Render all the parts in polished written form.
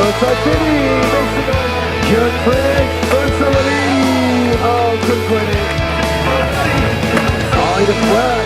Outside City, John Frank, Ursula Lee, oh, couldn't quit it. Ollie the flat.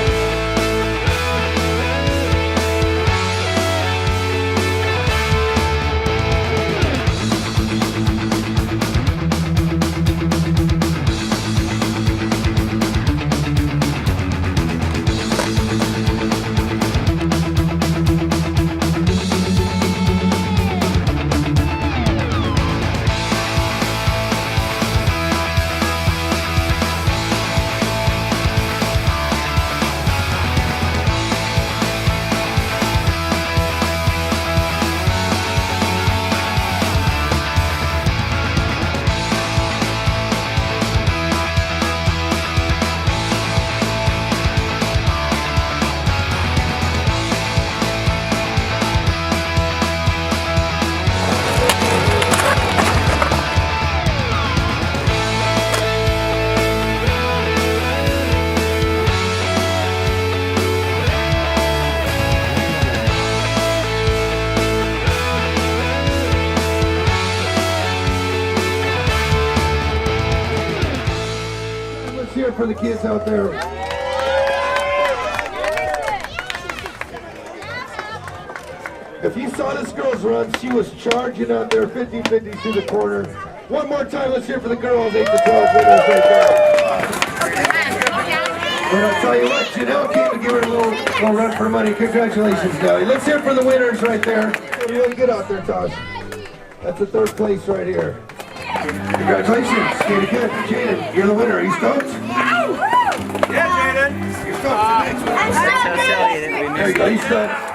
Let's hear it for the kids out there. If you saw this girl's run, she was charging out there 50-50 through the corner. One more time, let's hear it for the girls, 8 to 12 winners right there. But I'll tell you what, Janelle came to give her a little run for money. Congratulations, Nelly. Let's hear it for the winners right there. You're really good out there, Tosh. That's the third place right here. Congratulations, Katie Good. Jaden, you're the winner. Are you stoked? Yeah, Jaden. You're stoked. I'm stoked. There you go. You stoked.